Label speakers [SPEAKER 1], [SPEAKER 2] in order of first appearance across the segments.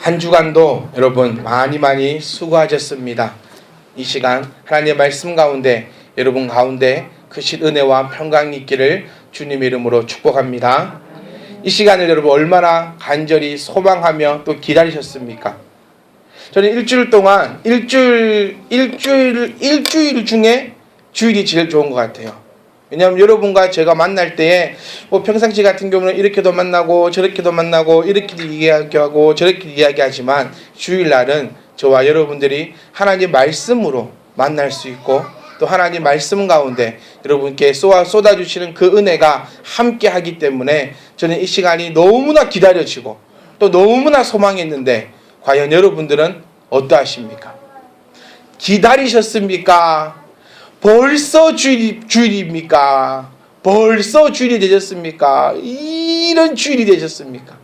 [SPEAKER 1] 한 주간도 여러분 많이 수고하셨습니다. 이 시간 하나님의 말씀 가운데 여러분 가운데 크신 은혜와 평강이 있기를 주님 이름으로 축복합니다. 이 시간을 여러분 얼마나 간절히 소망하며 또 기다리셨습니까? 저는 일주일 동안 일주일 중에 주일이 제일 좋은 것 같아요. 왜냐하면 여러분과 제가 만날 때에 평상시 같은 경우는 이렇게도 만나고 저렇게도 만나고 이렇게도 이야기하고 저렇게 이야기하지만 주일날은 저와 여러분들이 하나님 말씀으로 만날 수 있고 또 하나님 말씀 가운데 여러분께 쏟아주시는 그 은혜가 함께 하기 때문에 저는 이 시간이 너무나 기다려지고 또 너무나 소망했는데 과연 여러분들은 어떠하십니까? 기다리셨습니까? 벌써 주일입니까? 벌써 주일이 되셨습니까? 이런 주일이 되셨습니까?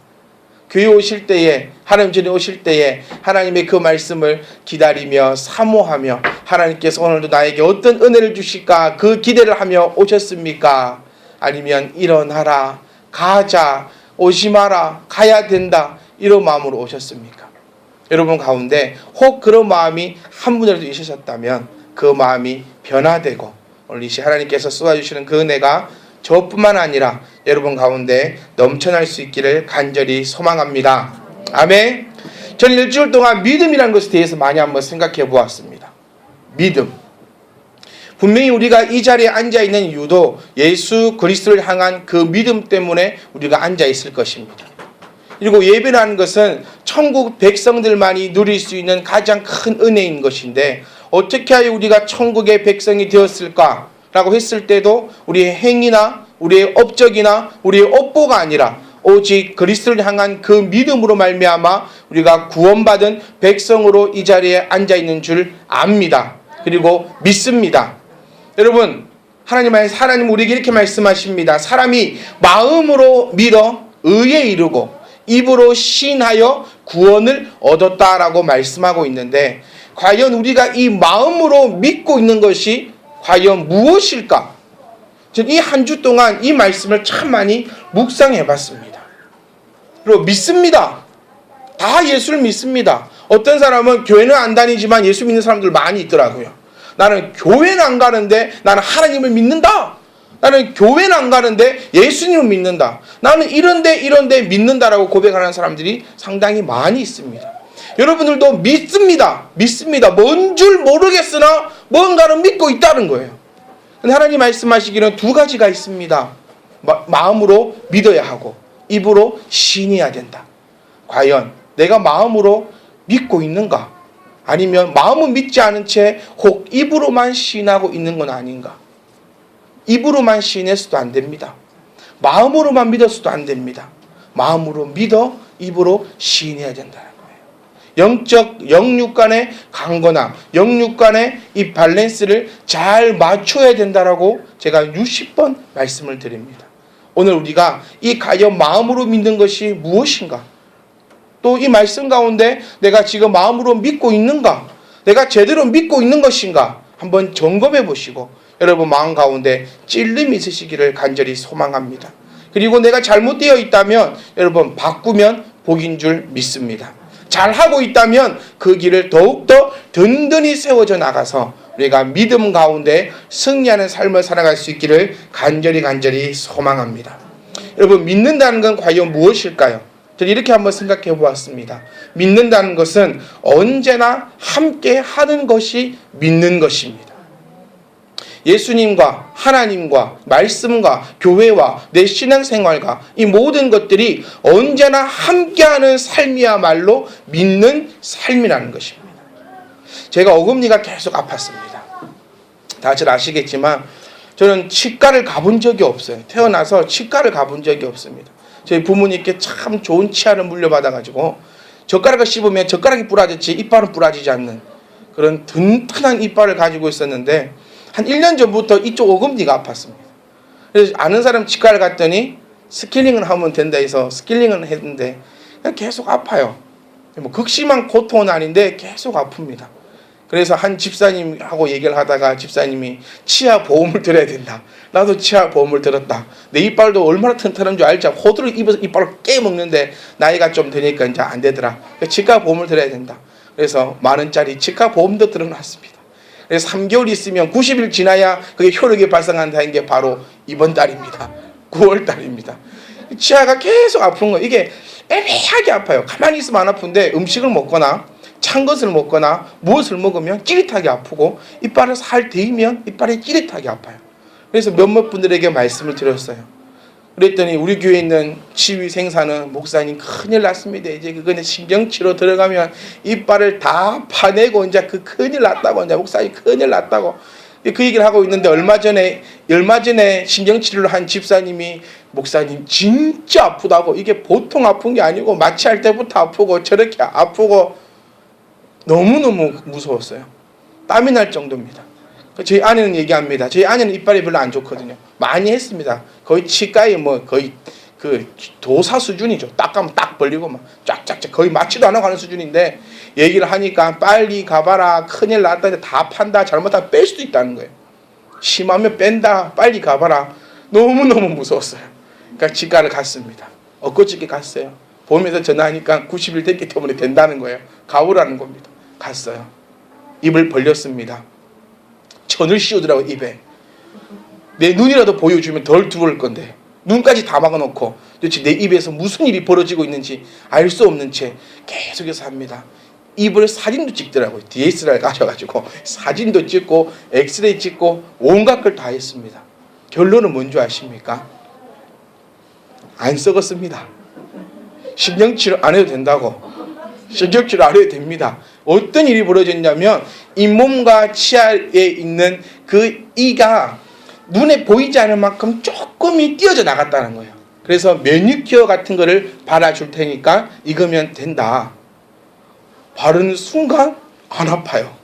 [SPEAKER 1] 교회 오실 때에 하나님 전에 오실 때에 하나님의 그 말씀을 기다리며 사모하며 하나님께서 오늘도 나에게 어떤 은혜를 주실까 그 기대를 하며 오셨습니까? 아니면 일어나라 가자 오지 마라 가야 된다 이런 마음으로 오셨습니까? 여러분 가운데 혹 그런 마음이 한 분이라도 있으셨다면 그 마음이 변화되고 오늘 이 시간 하나님께서 쏘아주시는 그 은혜가 저뿐만 아니라 여러분 가운데 넘쳐날 수 있기를 간절히 소망합니다. 아멘. 저는 일주일 동안 믿음이라는 것에 대해서 많이 한번 생각해 보았습니다. 믿음. 분명히 우리가 이 자리에 앉아있는 이유도 예수 그리스도를 향한 그 믿음 때문에 우리가 앉아있을 것입니다. 그리고 예배라는 것은 천국 백성들만이 누릴 수 있는 가장 큰 은혜인 것인데 어떻게 하여 우리가 천국의 백성이 되었을까? 라고 했을 때도 우리의 행위나 우리의 업적이나 우리의 업보가 아니라 오직 그리스도를 향한 그 믿음으로 말미암아 우리가 구원받은 백성으로 이 자리에 앉아있는 줄 압니다. 그리고 믿습니다. 여러분 하나님 우리에게 이렇게 말씀하십니다. 사람이 마음으로 믿어 의에 이르고 입으로 시인하여 구원을 얻었다라고 말씀하고 있는데 과연 우리가 이 마음으로 믿고 있는 것이 과연 무엇일까? 저는 이 한 주 동안 이 말씀을 참 많이 묵상해 봤습니다. 그리고 믿습니다. 다 예수를 믿습니다. 어떤 사람은 교회는 안 다니지만 예수 믿는 사람들 많이 있더라고요. 나는 교회는 안 가는데 나는 하나님을 믿는다. 나는 교회는 안 가는데 예수님을 믿는다. 나는 이런데 믿는다라고 고백하는 사람들이 상당히 많이 있습니다. 여러분들도 믿습니다. 뭔 줄 모르겠으나 뭔가를 믿고 있다는 거예요. 근데 하나님 말씀하시기는 두 가지가 있습니다. 마음으로 믿어야 하고 입으로 시인해야 된다. 과연 내가 마음으로 믿고 있는가? 아니면 마음은 믿지 않은 채 혹 입으로만 시인하고 있는 건 아닌가? 입으로만 시인해서도 안 됩니다. 마음으로만 믿어서도 안 됩니다. 마음으로 믿어 입으로 시인해야 된다는 거예요. 영육 간의 강건함, 영육 간의 이 밸런스를 잘 맞춰야 된다라고 제가 60번 말씀을 드립니다. 오늘 우리가 이 과연 마음으로 믿는 것이 무엇인가? 또 이 말씀 가운데 내가 지금 마음으로 믿고 있는가? 내가 제대로 믿고 있는 것인가? 한번 점검해 보시고 여러분 마음 가운데 찔림이 있으시기를 간절히 소망합니다. 그리고 내가 잘못되어 있다면 여러분 바꾸면 복인 줄 믿습니다. 잘하고 있다면 그 길을 더욱더 든든히 세워져 나가서 우리가 믿음 가운데 승리하는 삶을 살아갈 수 있기를 간절히 소망합니다. 여러분 믿는다는 건 과연 무엇일까요? 저는 이렇게 한번 생각해 보았습니다. 믿는다는 것은 언제나 함께 하는 것이 믿는 것입니다. 예수님과 하나님과 말씀과 교회와 내 신앙생활과 이 모든 것들이 언제나 함께하는 삶이야말로 믿는 삶이라는 것입니다. 제가 어금니가 계속 아팠습니다. 다들 아시겠지만 저는 치과를 가본 적이 없어요. 태어나서 치과를 가본 적이 없습니다. 저희 부모님께 참 좋은 치아를 물려받아가지고 젓가락을 씹으면 젓가락이 부러졌지 이빨은 부러지지 않는 그런 튼튼한 이빨을 가지고 있었는데 한 1년 전부터 이쪽 어금니가 아팠습니다. 그래서 아는 사람 치과를 갔더니 스케일링을 하면 된다 해서 스케일링을 했는데 계속 아파요. 뭐 극심한 고통은 아닌데 계속 아픕니다. 그래서 한 집사님하고 얘기를 하다가 집사님이 치아 보험을 들어야 된다. 나도 치아 보험을 들었다. 내 이빨도 얼마나 튼튼한 줄 알지? 호두를 입어서 이빨을 깨먹는데 나이가 좀 되니까 이제 안 되더라. 치과 보험을 들어야 된다. 그래서 10,000원짜리 치과 보험도 들어놨습니다. 그래서 3개월 있으면 90일 지나야 그게 효력이 발생한다는 게 바로 이번 달입니다. 9월 달입니다. 치아가 계속 아픈 거예요. 이게 애매하게 아파요. 가만히 있으면 안 아픈데 음식을 먹거나 찬 것을 먹거나 무엇을 먹으면 찌릿하게 아프고 이빨을 살 데이면 이빨이 찌릿하게 아파요. 그래서 몇몇 분들에게 말씀을 드렸어요. 그랬더니 우리 교회에 있는 치위 생사는 목사님 큰일 났습니다. 이제 그거는 신경치료 들어가면 이빨을 다 파내고 이제 그 큰일 났다고 이제 목사님 큰일 났다고 그 얘기를 하고 있는데 얼마 전에 신경치료를 한 집사님이 목사님 진짜 아프다고 이게 보통 아픈 게 아니고 마취할 때부터 아프고 저렇게 아프고 너무너무 무서웠어요. 땀이 날 정도입니다. 저희 아내는 얘기합니다. 저희 아내는 이빨이 별로 안 좋거든요. 많이 했습니다. 거의 치과에 거의 그 도사 수준이죠. 딱 가면 딱 벌리고 막 쫙쫙쫙 거의 마취도 안 하고 하는 수준인데 얘기를 하니까 빨리 가봐라. 큰일 났다. 다 판다. 잘못하면 뺄 수도 있다는 거예요. 심하면 뺀다. 빨리 가봐라. 너무너무 무서웠어요. 그러니까 치과를 갔습니다. 엊그저께 갔어요. 보면서 전화하니까 90일 됐기 때문에 된다는 거예요. 가오라는 겁니다. 갔어요. 입을 벌렸습니다. 천을 씌우더라고 입에. 내 눈이라도 보여주면 덜 두려울 건데 눈까지 다 막아놓고 도대체 내 입에서 무슨 일이 벌어지고 있는지 알 수 없는 채 계속해서 합니다. 입을 사진도 찍더라고요. DSLR 가져가지고 사진도 찍고 엑스레이 찍고 온갖 걸 다 했습니다. 결론은 뭔지 아십니까? 안 썩었습니다. 신경치료 안 해도 된다고. 신경치료 안 해도 됩니다. 어떤 일이 벌어졌냐면 잇몸과 치아에 있는 그 이가 눈에 보이지 않을 만큼 조금이 띄어져 나갔다는 거예요. 그래서 면유키어 같은 거를 발라줄 테니까 익으면 된다. 바르는 순간 안 아파요.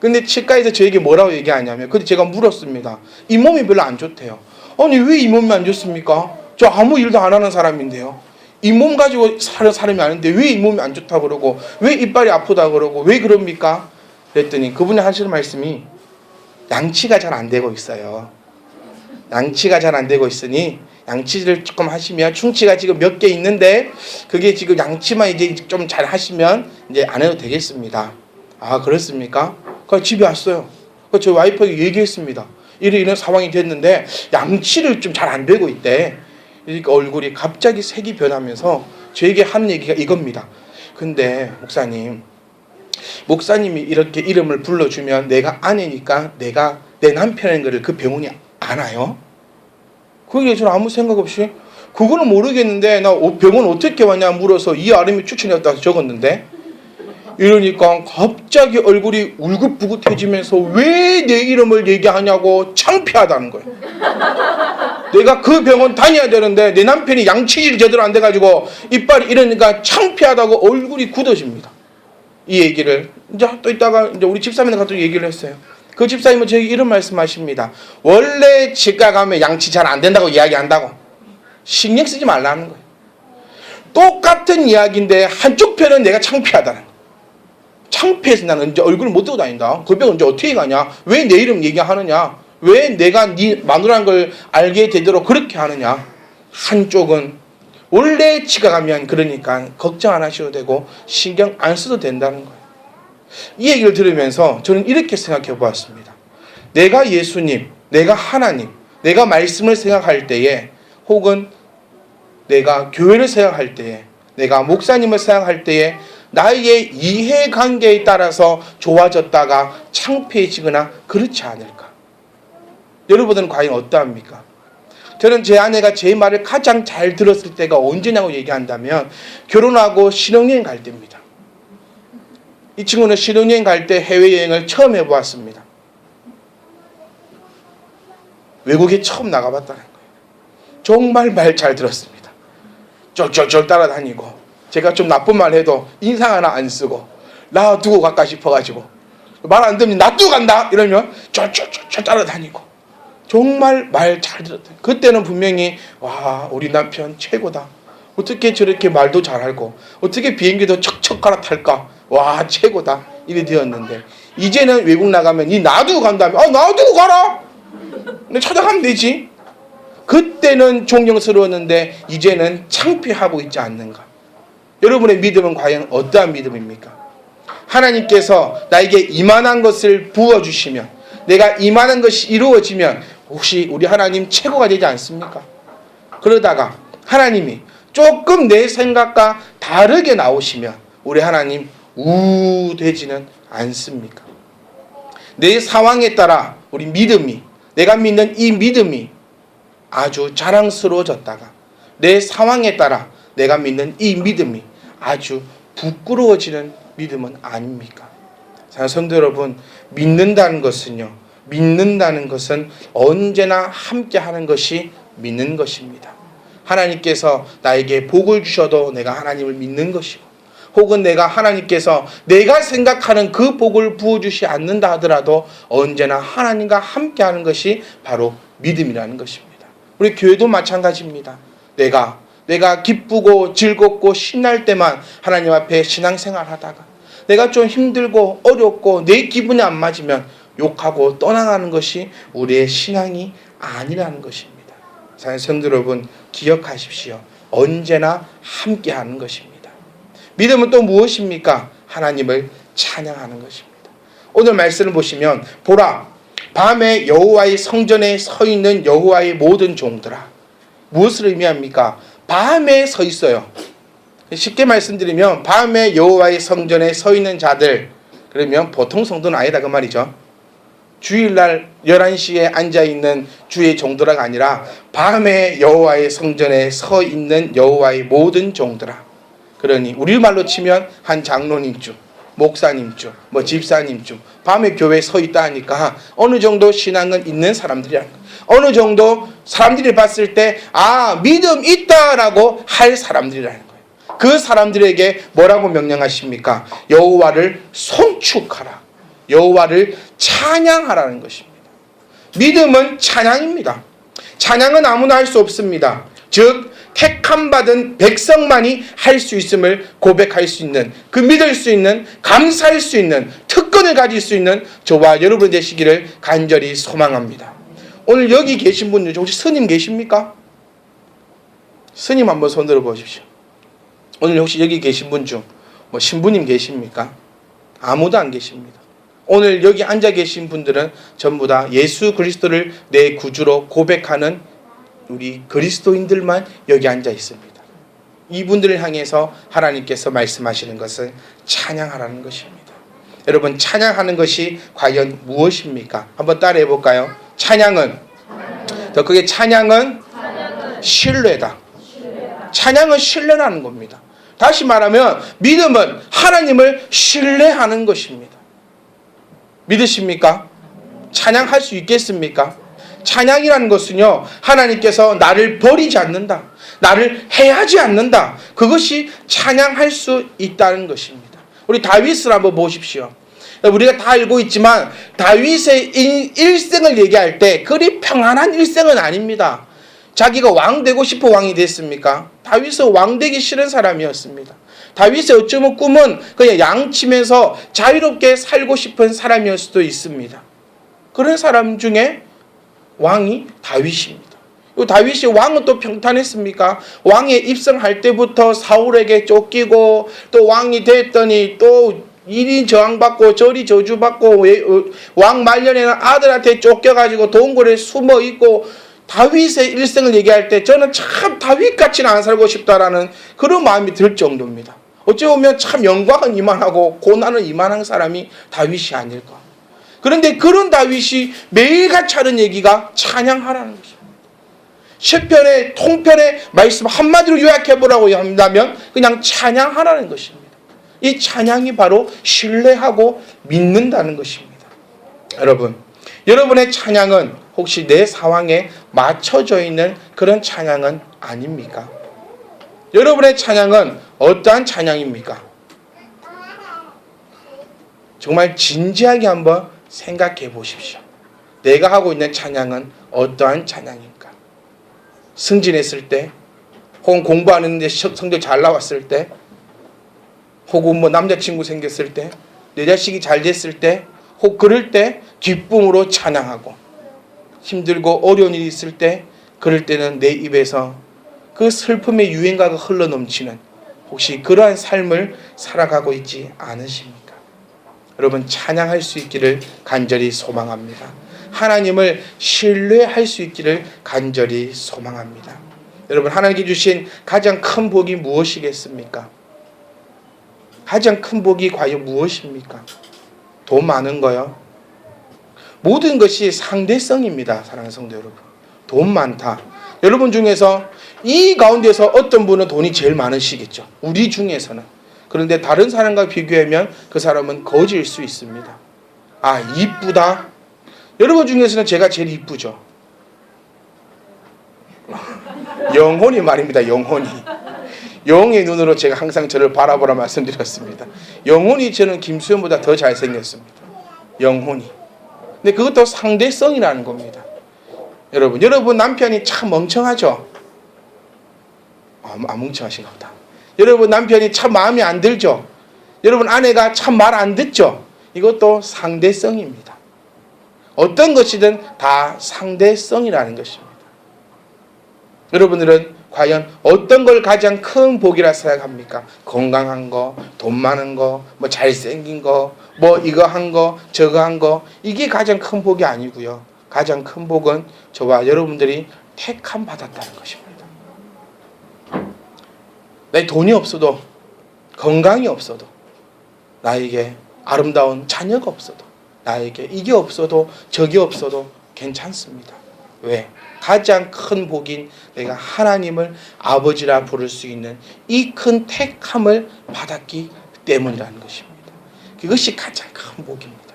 [SPEAKER 1] 근데 치과에서 저에게 뭐라고 얘기하냐면 근데 제가 물었습니다. 잇몸이 별로 안 좋대요. 아니 왜 잇몸이 안 좋습니까? 저 아무 일도 안 하는 사람인데요. 잇몸 가지고 사는 사람이 아닌데 왜 잇몸이 안 좋다고 그러고 왜 이빨이 아프다고 그러고 왜 그럽니까? 그랬더니 그분이 하시는 말씀이 양치가 잘 안 되고 있어요. 양치가 잘 안 되고 있으니 양치를 조금 하시면 충치가 지금 몇 개 있는데 그게 지금 양치만 이제 좀 잘 하시면 이제 안 해도 되겠습니다. 아 그렇습니까? 그래서 집에 왔어요. 그래서 저희 와이프에게 얘기했습니다. 이런 상황이 됐는데 양치를 좀 잘 안 되고 있대. 그러니까 얼굴이 갑자기 색이 변하면서 저에게 하는 얘기가 이겁니다. 근데 목사님이 이렇게 이름을 불러주면 내가 아내니까 내가 내 남편인 거를 그 병원이 아나요? 그게 저는 아무 생각 없이 그거는 모르겠는데 나 병원 어떻게 왔냐 물어서 이 아름이 추천했다고 적었는데 이러니까 갑자기 얼굴이 울긋불긋해지면서 왜 내 이름을 얘기하냐고 창피하다는 거예요. 내가 그 병원 다녀야 되는데 내 남편이 양치질이 제대로 안 돼가지고 이빨이 이러니까 창피하다고 얼굴이 굳어집니다. 이 얘기를 이제 또 이따가 이제 우리 집사님한테 가서 얘기를 했어요. 그 집사님은 저에게 이런 말씀하십니다. 원래 치과 가면 양치 잘 안 된다고 이야기한다고 신경 쓰지 말라는 거예요. 똑같은 이야기인데 한쪽 편은 내가 창피하다는 거예요. 창피해서 나는 이제 얼굴을 못 들고 다닌다. 그 병은 이제 어떻게 가냐? 왜 내 이름 얘기하느냐? 왜 내가 네 마누라는 걸 알게 되도록 그렇게 하느냐? 한쪽은 원래 치과 가면 그러니까 걱정 안 하셔도 되고 신경 안 써도 된다는 거예요. 이 얘기를 들으면서 저는 이렇게 생각해 보았습니다. 내가 예수님, 내가 하나님, 내가 말씀을 생각할 때에 혹은 내가 교회를 생각할 때에 내가 목사님을 생각할 때에 나의 이해관계에 따라서 좋아졌다가 창피해지거나 그렇지 않을까? 여러분은 과연 어떠합니까? 저는 제 아내가 제 말을 가장 잘 들었을 때가 언제냐고 얘기한다면 결혼하고 신혼여행 갈 때입니다. 이 친구는 신혼여행 갈 때 해외여행을 처음 해보았습니다. 외국에 처음 나가봤다는 거예요. 정말 말 잘 들었습니다. 쫄쫄쫄 따라다니고 제가 좀 나쁜 말 해도 인상 하나 안 쓰고 놔두고 갈까 싶어가지고 말 안 듣면 놔두고 간다 이러면 쫄쫄쫄 따라다니고 정말 말 잘 들었다. 그때는 분명히 와 우리 남편 최고다. 어떻게 저렇게 말도 잘하고 어떻게 비행기도 척척 갈아탈까. 와 최고다. 이래 되었는데, 이제는 외국 나가면 니 놔두고 간다면 놔두고 가라. 근데 찾아가면 되지. 그때는 존경스러웠는데 이제는 창피하고 있지 않는가? 여러분의 믿음은 과연 어떠한 믿음입니까? 하나님께서 나에게 이만한 것을 부어주시면, 내가 이만한 것이 이루어지면 혹시 우리 하나님 최고가 되지 않습니까? 그러다가 하나님이 조금 내 생각과 다르게 나오시면 우리 하나님 우되지는 않습니까? 내 상황에 따라 우리 믿음이, 내가 믿는 이 믿음이 아주 자랑스러워졌다가 내 상황에 따라 내가 믿는 이 믿음이 아주 부끄러워지는 믿음은 아닙니까? 성도 여러분, 믿는다는 것은 언제나 함께 하는 것이 믿는 것입니다. 하나님께서 나에게 복을 주셔도 내가 하나님을 믿는 것이고, 혹은 내가 하나님께서 내가 생각하는 그 복을 부어주시 않는다 하더라도 언제나 하나님과 함께 하는 것이 바로 믿음이라는 것입니다. 우리 교회도 마찬가지입니다. 내가 기쁘고 즐겁고 신날 때만 하나님 앞에 신앙생활 하다가 내가 좀 힘들고 어렵고 내 기분이 안 맞으면 욕하고 떠나가는 것이 우리의 신앙이 아니라는 것입니다. 성도 여러분, 기억하십시오. 언제나 함께하는 것입니다. 믿음은 또 무엇입니까? 하나님을 찬양하는 것입니다. 오늘 말씀을 보시면, 보라, 밤에 여호와의 성전에 서 있는 여호와의 모든 종들아. 무엇을 의미합니까? 밤에 서 있어요. 쉽게 말씀드리면 밤에 여호와의 성전에 서 있는 자들, 그러면 보통 성도는 아니다 그 말이죠. 주일날 11시에 앉아있는 주의 종들아가 아니라 밤에 여호와의 성전에 서 있는 여호와의 모든 종들아. 그러니 우리말로 치면 한 장로님쯤, 목사님쯤, 집사님쯤 밤에 교회에 서 있다 하니까 어느 정도 신앙은 있는 사람들이라는 거예요. 어느 정도 사람들이 봤을 때 믿음 있다라고 할 사람들이라는 거예요. 그 사람들에게 뭐라고 명령하십니까? 여호와를 송축하라. 여호와를 찬양하라는 것입니다. 믿음은 찬양입니다. 찬양은 아무나 할 수 없습니다. 즉 택함 받은 백성만이 할 수 있음을 고백할 수 있는, 그 믿을 수 있는, 감사할 수 있는 특권을 가질 수 있는 저와 여러분 되시기를 간절히 소망합니다. 오늘 여기 계신 분들 혹시 스님 계십니까? 스님 한번 손 들어 보십시오. 오늘 혹시 여기 계신 분 중 신부님 계십니까? 아무도 안 계십니다. 오늘 여기 앉아 계신 분들은 전부 다 예수 그리스도를 내 구주로 고백하는 우리 그리스도인들만 여기 앉아 있습니다. 이분들을 향해서 하나님께서 말씀하시는 것은 찬양하라는 것입니다. 여러분, 찬양하는 것이 과연 무엇입니까? 한번 따라해 볼까요? 찬양은, 더 크게, 찬양은 신뢰다. 찬양은 신뢰라는 겁니다. 다시 말하면 믿음은 하나님을 신뢰하는 것입니다. 믿으십니까? 찬양할 수 있겠습니까? 찬양이라는 것은요, 하나님께서 나를 버리지 않는다, 나를 해하지 않는다, 그것이 찬양할 수 있다는 것입니다. 우리 다윗을 한번 보십시오. 우리가 다 알고 있지만 다윗의 일생을 얘기할 때 그리 평안한 일생은 아닙니다. 자기가 왕 되고 싶어 왕이 됐습니까? 다윗은 왕 되기 싫은 사람이었습니다. 다윗의 어쩌면 꿈은 그냥 양치면서 자유롭게 살고 싶은 사람이었을 수도 있습니다. 그런 사람 중에 왕이 다윗입니다. 다윗이 왕은 또 평탄했습니까? 왕에 입성할 때부터 사울에게 쫓기고, 또 왕이 됐더니 또 이리 저항받고 저리 저주받고, 왕 말년에는 아들한테 쫓겨가지고 동굴에 숨어있고, 다윗의 일생을 얘기할 때 저는 참 다윗같이는 안 살고 싶다라는 그런 마음이 들 정도입니다. 어찌 보면 참 영광은 이만하고 고난은 이만한 사람이 다윗이 아닐까. 그런데 그런 다윗이 매일같이 하는 얘기가 찬양하라는 것입니다. 시편의 통편의 말씀 한마디로 요약해보라고 한다면 그냥 찬양하라는 것입니다. 이 찬양이 바로 신뢰하고 믿는다는 것입니다. 여러분, 여러분의 찬양은 혹시 내 상황에 맞춰져 있는 그런 찬양은 아닙니까? 여러분의 찬양은 어떠한 찬양입니까? 정말 진지하게 한번 생각해 보십시오. 내가 하고 있는 찬양은 어떠한 찬양입니까? 승진했을 때, 혹은 공부하는데 성적 잘 나왔을 때, 혹은 남자친구 생겼을 때, 내 자식이 잘 됐을 때, 혹 그럴 때 기쁨으로 찬양하고, 힘들고 어려운 일이 있을 때, 그럴 때는 내 입에서 그 슬픔의 유행가가 흘러넘치는 혹시 그러한 삶을 살아가고 있지 않으십니까? 여러분, 찬양할 수 있기를 간절히 소망합니다. 하나님을 신뢰할 수 있기를 간절히 소망합니다. 여러분, 하나님께 주신 가장 큰 복이 무엇이겠습니까? 가장 큰 복이 과연 무엇입니까? 돈 많은 거요? 모든 것이 상대성입니다. 사랑하는 성도 여러분, 돈 많다. 여러분 중에서 이 가운데서 어떤 분은 돈이 제일 많으시겠죠. 우리 중에서는. 그런데 다른 사람과 비교하면 그 사람은 거지일 수 있습니다. 아, 이쁘다. 여러분 중에서는 제가 제일 이쁘죠. 영혼이 말입니다. 영혼이. 영의 눈으로 제가 항상 저를 바라보라 말씀드렸습니다. 영혼이 저는 김수현보다 더 잘생겼습니다. 영혼이. 근데 그것도 상대성이라는 겁니다. 여러분 남편이 참 멍청하죠? 안 멍청하신가 보다. 여러분 남편이 참 마음에 안 들죠? 여러분 아내가 참 말 안 듣죠? 이것도 상대성입니다. 어떤 것이든 다 상대성이라는 것입니다. 여러분들은 과연 어떤 걸 가장 큰 복이라 생각합니까? 건강한 거, 돈 많은 거, 뭐 잘생긴 거, 뭐 이거 한 거, 저거 한 거, 이게 가장 큰 복이 아니고요. 가장 큰 복은 저와 여러분들이 택함 받았다는 것입니다. 내 돈이 없어도, 건강이 없어도, 나에게 아름다운 자녀가 없어도, 나에게 이게 없어도 저게 없어도 괜찮습니다. 왜? 가장 큰 복인 내가 하나님을 아버지라 부를 수 있는 이 큰 택함을 받았기 때문이라는 것입니다. 그것이 가장 큰 복입니다.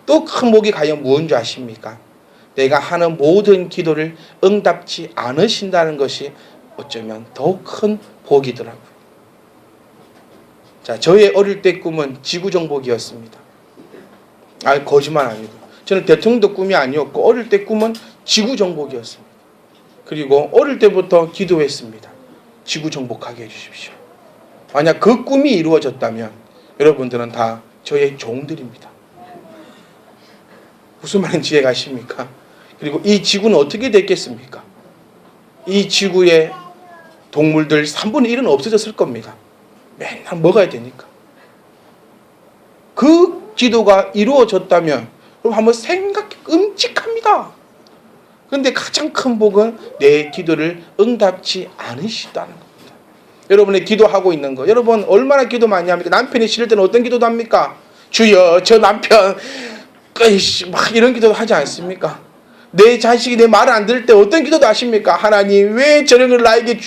[SPEAKER 1] 또 큰 복이 과연 무엇인지 아십니까? 내가 하는 모든 기도를 응답지 않으신다는 것이 어쩌면 더욱 큰 복이더라고요. 자, 저의 어릴 때 꿈은 지구정복이었습니다. 거짓말 아니고. 저는 대통령도 꿈이 아니었고 어릴 때 꿈은 지구정복이었습니다. 그리고 어릴 때부터 기도했습니다. 지구정복하게 해주십시오. 만약 그 꿈이 이루어졌다면 여러분들은 다 저의 종들입니다. 무슨 말인지 이해가십니까? 그리고 이 지구는 어떻게 됐겠습니까? 이 지구의 동물들 3분의 1은 없어졌을 겁니다. 맨날 먹어야 되니까. 그 기도가 이루어졌다면 그럼 한번 생각해, 끔찍합니다. 그런데 가장 큰 복은 내 기도를 응답지 않으시다는 겁니다. 여러분의 기도하고 있는 거, 여러분 얼마나 기도 많이 합니까? 남편이 싫을 때는 어떤 기도도 합니까? 주여, 저 남편 막 이런 기도도 하지 않습니까? 내 자식이 내 말을 안 들을 때 어떤 기도도 하십니까? 하나님 왜 저런 걸 나에게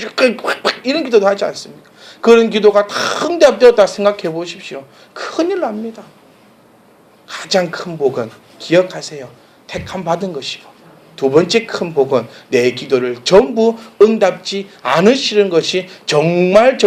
[SPEAKER 1] 이런 기도도 하지 않습니까? 그런 기도가 다 응답되었다 생각해 보십시오. 큰일 납니다. 가장 큰 복은 기억하세요. 택함 받은 것이고, 두 번째 큰 복은 내 기도를 전부 응답지 않으시는 것이 정말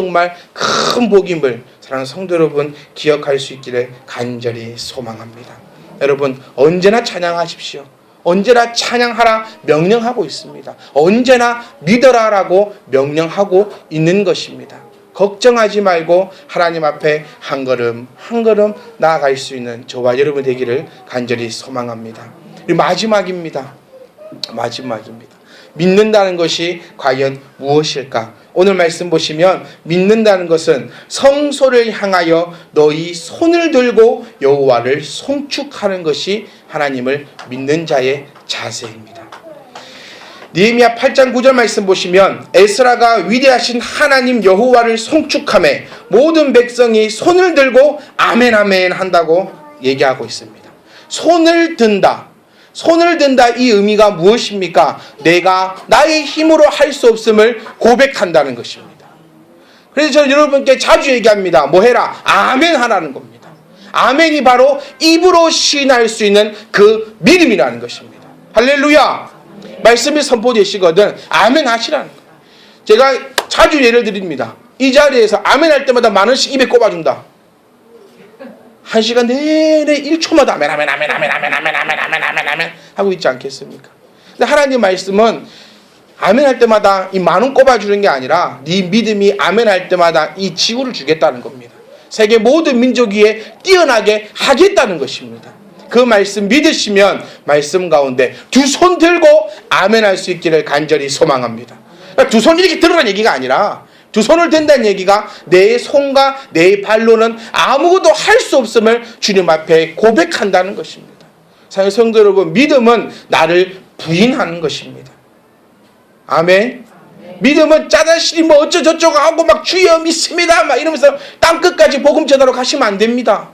[SPEAKER 1] 큰 복임을 사랑하는 성도 여러분 기억할 수 있기를 간절히 소망합니다. 여러분 언제나 찬양하십시오. 언제나 찬양하라 명령하고 있습니다. 언제나 믿어라라고 명령하고 있는 것입니다. 걱정하지 말고 하나님 앞에 한 걸음 한 걸음 나아갈 수 있는 저와 여러분 되기를 간절히 소망합니다. 마지막입니다. 믿는다는 것이 과연 무엇일까? 오늘 말씀 보시면 믿는다는 것은 성소를 향하여 너희 손을 들고 여호와를 송축하는 것이 하나님을 믿는 자의 자세입니다. 느헤미야 8장 9절 말씀 보시면 에스라가 위대하신 하나님 여호와를 송축하며 모든 백성이 손을 들고 아멘 아멘 한다고 얘기하고 있습니다. 손을 든다 이 의미가 무엇입니까? 내가 나의 힘으로 할 수 없음을 고백한다는 것입니다. 그래서 저는 여러분께 자주 얘기합니다. 뭐 해라? 아멘 하라는 겁니다. 아멘이 바로 입으로 시인할 수 있는 그 믿음이라는 것입니다. 할렐루야. 말씀이 선포되시거든 아멘 하시라는 거예요. 제가 자주 예를 드립니다. 이 자리에서 아멘 할 때마다 만 원씩 입에 꼽아준다. 1시간 내내 1초마다 아멘 하고 있지 않겠습니까? 근데 하나님 말씀은 아멘 할 때마다 이 만 원 꼽아주는 게 아니라 네 믿음이 아멘 할 때마다 이 지구를 주겠다는 겁니다. 세계 모든 민족 위에 뛰어나게 하겠다는 것입니다. 그 말씀 믿으시면 말씀 가운데 두 손 들고 아멘할 수 있기를 간절히 소망합니다. 그러니까 두 손 이렇게 들으라는 얘기가 아니라 두 손을 든다는 얘기가 내 손과 내 발로는 아무것도 할 수 없음을 주님 앞에 고백한다는 것입니다. 사랑하는 성도 여러분, 믿음은 나를 부인하는 것입니다. 아멘. 믿음은 짜잘시리 뭐 어쩌저쩌고 하고 막 주여 믿습니다 막 이러면서 땅끝까지 복음 전하러 가시면 안 됩니다.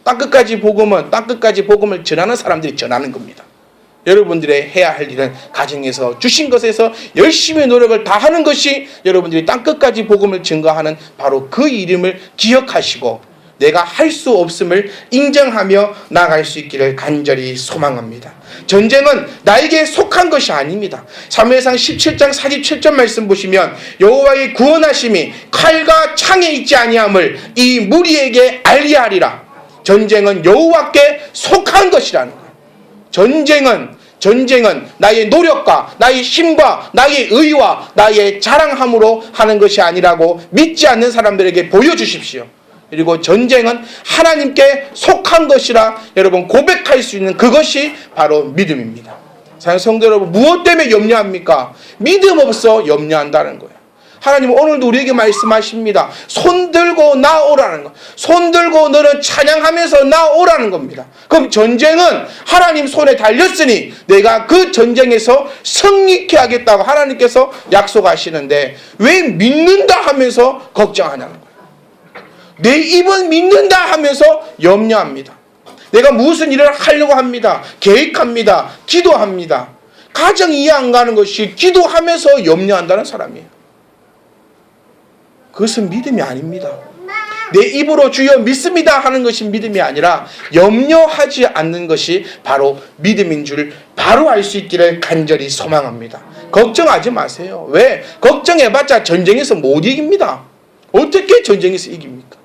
[SPEAKER 1] 땅끝까지 복음을 전하는 사람들이 전하는 겁니다. 여러분들의 해야 할 일은 가정에서 주신 것에서 열심히 노력을 다하는 것이 여러분들이 땅끝까지 복음을 증거하는 바로 그 이름을 기억하시고 내가 할 수 없음을 인정하며 나아갈 수 있기를 간절히 소망합니다. 전쟁은 나에게 속한 것이 아닙니다. 사무엘상 17장 47절 말씀 보시면 여호와의 구원하심이 칼과 창에 있지 아니함을 이 무리에게 알게 하리라. 전쟁은 여호와께 속한 것이라는 거예요. 전쟁은 나의 노력과 나의 힘과 나의 의와 나의 자랑함으로 하는 것이 아니라고 믿지 않는 사람들에게 보여주십시오. 그리고 전쟁은 하나님께 속한 것이라 여러분 고백할 수 있는 그것이 바로 믿음입니다. 사랑하는 성도 여러분, 무엇 때문에 염려합니까? 믿음 없어 염려한다는 거예요. 하나님은 오늘도 우리에게 말씀하십니다. 손 들고 나오라는 거. 손 들고 너는 찬양하면서 나오라는 겁니다. 그럼 전쟁은 하나님 손에 달렸으니 내가 그 전쟁에서 승리케 하겠다고 하나님께서 약속하시는데 왜 믿는다 하면서 걱정하냐는 거예요. 내 입은 믿는다 하면서 염려합니다. 내가 무슨 일을 하려고 합니다. 계획합니다. 기도합니다. 가정 이해 안 가는 것이 기도하면서 염려한다는 사람이에요. 그것은 믿음이 아닙니다. 내 입으로 주여 믿습니다 하는 것이 믿음이 아니라 염려하지 않는 것이 바로 믿음인 줄 바로 알 수 있기를 간절히 소망합니다. 걱정하지 마세요. 왜? 걱정해봤자 전쟁에서 못 이깁니다. 어떻게 전쟁에서 이깁니까?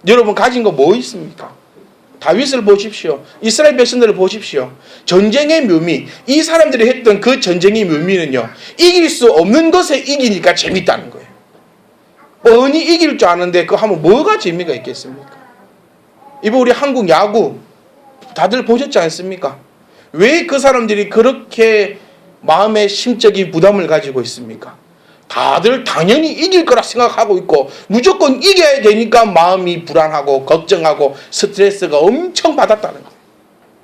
[SPEAKER 1] 여러분 가진 거 뭐 있습니까? 다윗을 보십시오. 이스라엘 백성들을 보십시오. 전쟁의 묘미, 이 사람들이 했던 그 전쟁의 묘미는요, 이길 수 없는 것에 이기니까 재밌다는 거예요. 뻔히 이길 줄 아는데 그거 하면 뭐가 재미가 있겠습니까? 이번 우리 한국 야구 다들 보셨지 않습니까? 왜 그 사람들이 그렇게 마음의 심적인 부담을 가지고 있습니까? 다들 당연히 이길 거라 생각하고 있고 무조건 이겨야 되니까 마음이 불안하고 걱정하고 스트레스가 엄청 받았다는 거예요.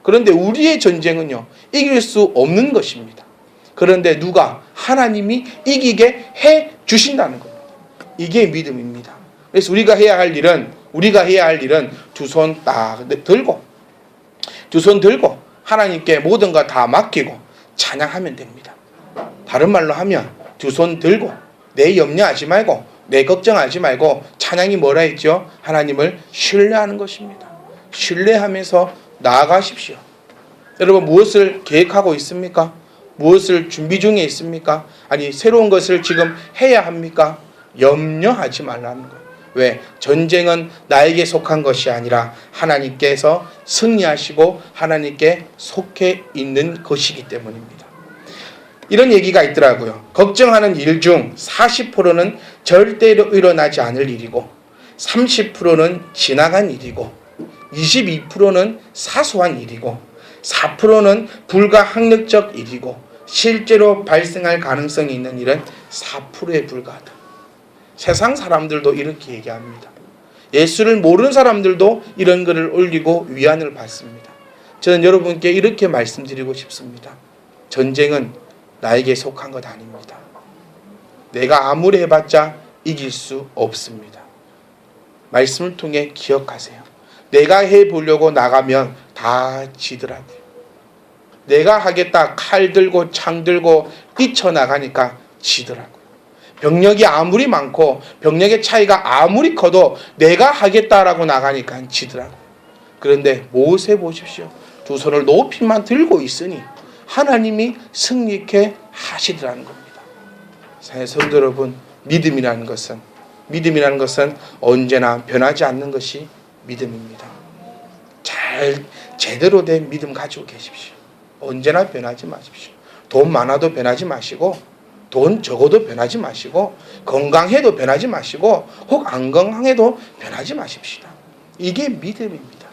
[SPEAKER 1] 그런데 우리의 전쟁은요, 이길 수 없는 것입니다. 그런데 누가? 하나님이 이기게 해 주신다는 겁니다. 이게 믿음입니다. 그래서 우리가 해야 할 일은 두 손 딱 들고 하나님께 모든 거 다 맡기고 찬양하면 됩니다. 다른 말로 하면 두 손 들고 내 염려하지 말고 내 걱정하지 말고 찬양이 뭐라 했죠? 하나님을 신뢰하는 것입니다. 신뢰하면서 나아가십시오. 여러분 무엇을 계획하고 있습니까? 무엇을 준비 중에 있습니까? 아니 새로운 것을 지금 해야 합니까? 염려하지 말라는 거예요. 왜? 전쟁은 나에게 속한 것이 아니라 하나님께서 승리하시고 하나님께 속해 있는 것이기 때문입니다. 이런 얘기가 있더라고요. 걱정하는 일 중 40%는 절대로 일어나지 않을 일이고 30%는 지나간 일이고 22%는 사소한 일이고 4%는 불가항력적 일이고 실제로 발생할 가능성이 있는 일은 4%에 불과하다. 세상 사람들도 이렇게 얘기합니다. 예수를 모르는 사람들도 이런 글을 올리고 위안을 받습니다. 저는 여러분께 이렇게 말씀드리고 싶습니다. 전쟁은 나에게 속한 것 아닙니다. 내가 아무리 해봤자 이길 수 없습니다. 말씀을 통해 기억하세요. 내가 해보려고 나가면 다 지더라고요. 내가 하겠다 칼 들고 창 들고 뛰쳐나가니까 지더라고요. 병력이 아무리 많고 병력의 차이가 아무리 커도 내가 하겠다라고 나가니까 지더라고요. 그런데 모세 보십시오. 두 손을 높이만 들고 있으니 하나님이 승리케 하시더라는 겁니다. 사랑하는 성도 여러분, 믿음이라는 것은 언제나 변하지 않는 것이 믿음입니다. 제대로 된 믿음 가지고 계십시오. 언제나 변하지 마십시오. 돈 많아도 변하지 마시고 돈 적어도 변하지 마시고 건강해도 변하지 마시고 혹 안 건강해도 변하지 마십시다. 이게 믿음입니다.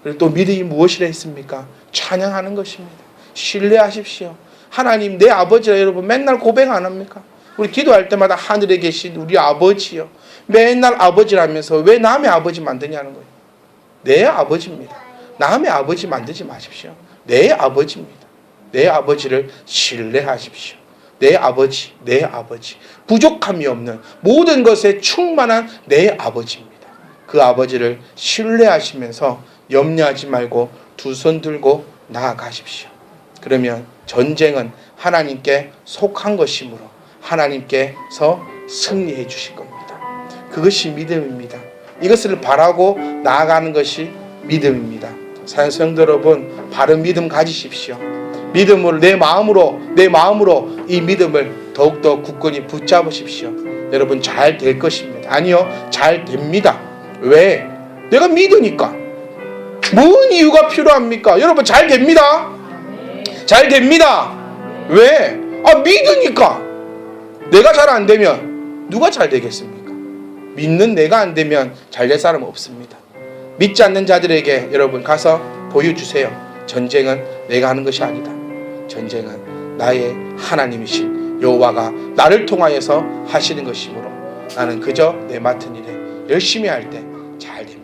[SPEAKER 1] 그리고 또 믿음이 무엇이라 했습니까? 찬양하는 것입니다. 신뢰하십시오. 하나님 내 아버지라 여러분 맨날 고백 안 합니까? 우리 기도할 때마다 하늘에 계신 우리 아버지요. 맨날 아버지라면서 왜 남의 아버지 만드냐는 거예요. 내 아버지입니다. 남의 아버지 만들지 마십시오. 내 아버지입니다. 내 아버지를 신뢰하십시오. 내 아버지, 내 아버지. 부족함이 없는 모든 것에 충만한 내 아버지입니다. 그 아버지를 신뢰하시면서 염려하지 말고 두 손 들고 나아가십시오. 그러면 전쟁은 하나님께 속한 것이므로 하나님께서 승리해 주실 겁니다. 그것이 믿음입니다. 이것을 바라고 나아가는 것이 믿음입니다. 사랑하는 성도 여러분, 바른 믿음 가지십시오. 믿음으로 내 마음으로 이 믿음을 더욱더 굳건히 붙잡으십시오. 여러분 잘 될 것입니다. 아니요, 잘 됩니다. 왜? 내가 믿으니까. 뭔 이유가 필요합니까? 여러분 잘 됩니다. 잘 됩니다. 왜? 믿으니까. 내가 잘 안 되면 누가 잘 되겠습니까? 믿는 내가 안 되면 잘 될 사람은 없습니다. 믿지 않는 자들에게 여러분 가서 보여주세요. 전쟁은 내가 하는 것이 아니다. 전쟁은 나의 하나님이신 여호와가 나를 통하여서 하시는 것이므로 나는 그저 내 맡은 일에 열심히 할 때 잘 됩니다.